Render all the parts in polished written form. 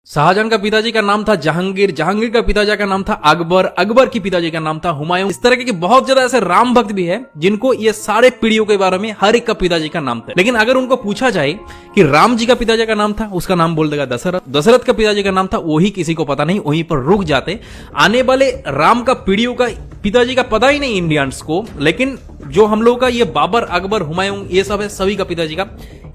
शाहजहां का पिताजी का नाम था जहांगीर, जहांगीर का पिताजी का नाम था अकबर, अकबर की पिताजी का नाम था हुमायूं। इस तरह के बहुत ज्यादा ऐसे राम भक्त भी है जिनको ये सारे पीढ़ियों के बारे में हर एक का पिताजी का नाम था। लेकिन अगर उनको पूछा जाए कि राम जी का पिताजी का नाम था, उसका नाम बोल देगा दशरथ। दशरथ का पिताजी का नाम था, वही किसी को पता नहीं, वहीं पर रुक जाते। आने वाले राम का पीढ़ियों का पिताजी का पता ही नहीं इंडियंस को। लेकिन जो हम लोगों का ये बाबर, अकबर, हुमायूं, ये सब है, सभी का पिताजी का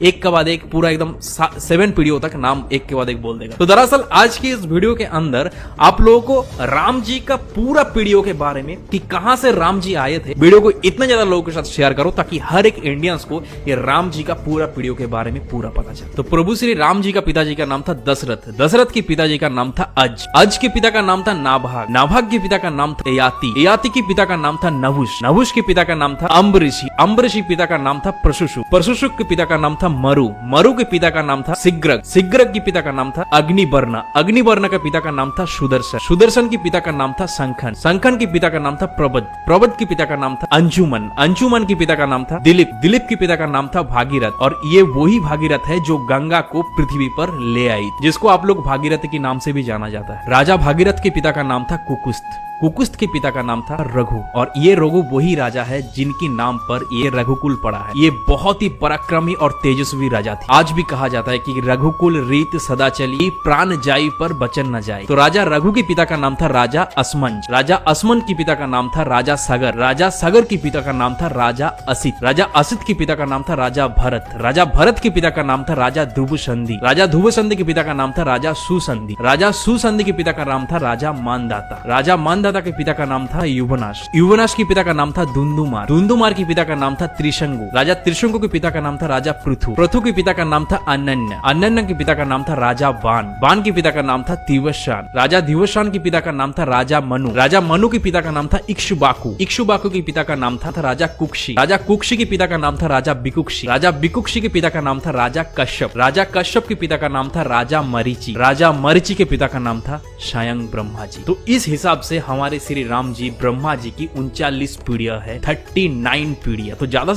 एक के बाद एक पूरा एकदम 7 पीढ़ियों तक नाम एक के बाद एक बोल देगा। तो दरअसल आज की इस वीडियो के अंदर आप लोगों को राम जी का पूरा पीढ़ियों के बारे में कि कहां से राम जी आए थे, वीडियो को इतने ज्यादा लोगों के साथ शेयर करो ताकि हर एक इंडियंस को ये राम जी का पूरा पीढ़ियों के बारे में पूरा पता चले। तो प्रभु श्री राम जी का पिताजी का नाम था दशरथ, दशरथ के पिताजी का नाम था अज, अज के पिता का नाम था नाभाग, नाभाग के पिता का नाम था ययाति, ययाति के पिता का नाम था नहुष, नहुष के पिता का नाम था अम्बरीशी, अम्बरीशी पिता का नाम था प्रशुशुक, प्रशुशुक के पिता का नाम था मरु, मरु के पिता का नाम था सिग्रग, सिग्रग के पिता का नाम था अग्निवर्ण, अग्निवर्ण के पिता का नाम था सुदर्शन, सुदर्शन के पिता का नाम था संखन, संखन के पिता का नाम था प्रबद, प्रबद के पिता का नाम था अंजुमन, अंजुमन के पिता का नाम था दिलीप, दिलीप के पिता का नाम था भागीरथ। और ये वही भागीरथ है जो गंगा को पृथ्वी पर ले आई, जिसको आप लोग भागीरथ के नाम से भी जाना जाता है। राजा भागीरथ के पिता का नाम था कुकुस्त, कुकुस्त के पिता का नाम था रघु। और ये रघु वही राजा है जिनकी नाम पर ये रघुकुल पड़ा है। ये बहुत ही पराक्रमी और तेजस्वी राजा थे। आज भी कहा जाता है कि रघुकुल रीत सदा चली, प्राण जाई पर बचन न जाए। तो राजा रघु के पिता का नाम था राजा असमंज, राजा असमंज के पिता का नाम था राजा सगर, राजा सगर के पिता का नाम था राजा असित, राजा असित के पिता का नाम था राजा भरत, राजा भरत के पिता का नाम था राजा ध्रुवसंधि, राजा ध्रुवसंधि के पिता का नाम था राजा सुसंधि, राजा सुसंधि के पिता का नाम था राजा मानदाता, राजा मानदाता के पिता का नाम था युवनाश, युवनाश के पिता का नाम था धुंधुमार, धुंधुमार के पिता का नाम था त्रिशंगु, राजा त्रिशंगु के पिता का नाम था राजा पृथु, पृथु के पिता का नाम था अनन्य, अनन्य के पिता का नाम था राजा बाण, बाण के पिता का नाम था दिवशान, राजा दिवशान के पिता का नाम था राजा मनु, राजा मनु के पिता का नाम था इक्ष्वाकु, इक्ष्वाकु के पिता का नाम था राजा कुक्षी, राजा कुक्षी के पिता का नाम था राजा बिकुक्षी, राजा बिकुक्षी के पिता का नाम था राजा कश्यप, राजा कश्यप के पिता का नाम था राजा मरीचि, राजा मरीचि के पिता का नाम था स्वयं ब्रह्मा जी। तो इस हिसाब से हमारे श्री राम जी, ब्रह्मा जी की 39 पीढ़ियां है, 39 पीढ़ियां। तो ज्यादा